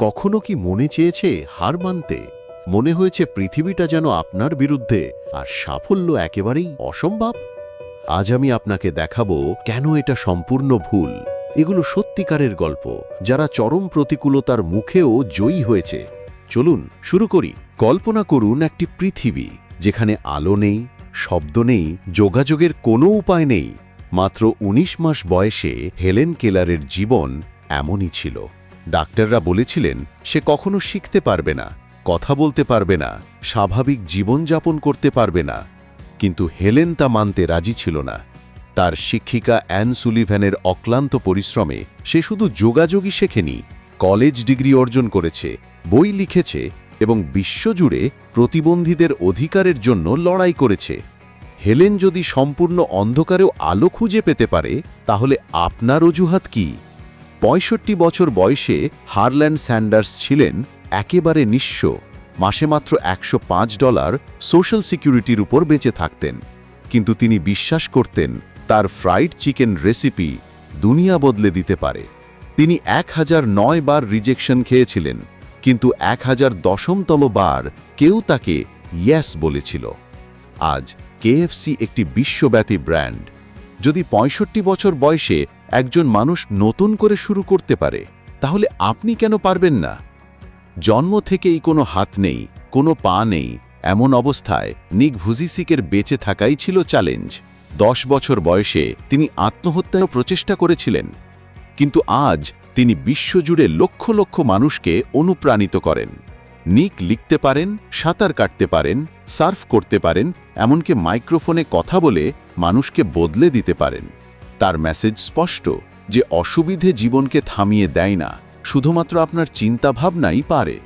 কখনো কি মনে চেয়েছে হার মানতে? মনে হয়েছে পৃথিবীটা যেন আপনার বিরুদ্ধে আর সাফল্য একেবারেই অসম্ভব? আজ আমি আপনাকে দেখাবো কেন এটা সম্পূর্ণ ভুল। এগুলো সত্যিকারের গল্প, যারা চরম প্রতিকূলতার মুখেও জয়ী হয়েছে। চলুন শুরু করি। কল্পনা করুন একটি পৃথিবী যেখানে আলো নেই, শব্দ নেই, যোগাযোগের কোনো উপায় নেই। মাত্র ১৯ মাস বয়সে হেলেন কেলারের জীবন এমনই ছিল। ডাক্তাররা বলেছিলেন সে কখনো শিখতে পারবে না, কথা বলতে পারবে না, স্বাভাবিক জীবনযাপন করতে পারবে না। কিন্তু হেলেন তা মানতে রাজি ছিল না। তার শিক্ষিকা অ্যান সুলিভ্যানের অক্লান্ত পরিশ্রমে সে শুধু যোগাযোগই শেখেনি, কলেজ ডিগ্রি অর্জন করেছে, বই লিখেছে এবং বিশ্বজুড়ে প্রতিবন্ধীদের অধিকারের জন্য লড়াই করেছে। হেলেন যদি সম্পূর্ণ অন্ধকারেও আলো খুঁজে পেতে পারে, তাহলে আপনার অজুহাত কি? ৬৫ বছর বয়সে হারল্যান্ড স্যান্ডার্স ছিলেন একেবারে নিঃস্ব। মাসে মাত্র $১০৫ সোশ্যাল সিকিউরিটির উপর বেঁচে থাকতেন। কিন্তু তিনি বিশ্বাস করতেন তার ফ্রাইড চিকেন রেসিপি দুনিয়া বদলে দিতে পারে। তিনি ১০০৯ বার রিজেকশন খেয়েছিলেন, কিন্তু ১০১০তম বার কেউ তাকে ইয়েস বলেছিল। আজ কেএফসি একটি বিশ্বব্যাপী ব্র্যান্ড। যদি ৬৫ বছর বয়সে একজন মানুষ নতুন করে শুরু করতে পারে, তাহলে আপনি কেন পারবেন না? জন্ম থেকেই কোনো হাত নেই, কোনো পা নেই, এমন অবস্থায় নিক ভুজিসিকের বেঁচে থাকাই ছিল চ্যালেঞ্জ। ১০ বছর বয়সে তিনি আত্মহত্যার প্রচেষ্টা করেছিলেন, কিন্তু আজ তিনি বিশ্বজুড়ে লক্ষ লক্ষ মানুষকে অনুপ্রাণিত করেন। নিক লিখতে পারেন, সাঁতার কাটতে পারেন, সার্ফ করতে পারেন, এমনকি মাইক্রোফোনে কথা বলে মানুষকে বদলে দিতে পারেন। তার মেসেজ স্পষ্ট যে অসুবিধে জীবনকে থামিয়ে দেয় না, শুধুমাত্র আপনার চিন্তাভাবনাই পারে।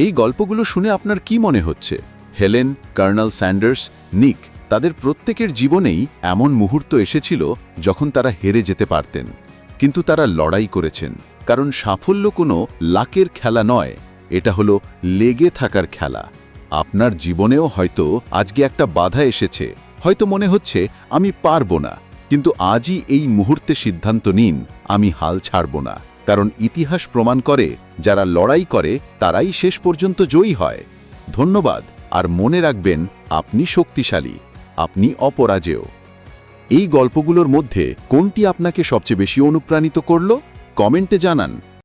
এই গল্পগুলো শুনে আপনার কি মনে হচ্ছে? হেলেন, কর্নেল স্যান্ডার্স, নিক, তাদের প্রত্যেকের জীবনেই এমন মুহূর্ত এসেছিল যখন তারা হেরে যেতে পারতেন, কিন্তু তারা লড়াই করেছেন। কারণ সাফল্য কোনো লাকের খেলা নয়, এটা হলো লেগে থাকার খেলা। আপনার জীবনেও হয়তো আজকে একটা বাধা এসেছে, হয়তো মনে হচ্ছে আমি পারবো না, কিন্তু আজই এই মুহূর্তে সিদ্ধান্ত নিন, আমি হাল ছাড়ব না। কারণ ইতিহাস প্রমাণ করে যারা লড়াই করে তারাই শেষ পর্যন্ত জয়ী হয়। ধন্যবাদ, আর মনে রাখবেন আপনি শক্তিশালী, আপনি অপরাজেয়। এই গল্পগুলোর মধ্যে কোনটি আপনাকে সবচেয়ে বেশি অনুপ্রাণিত করলো? কমেন্টে জানান।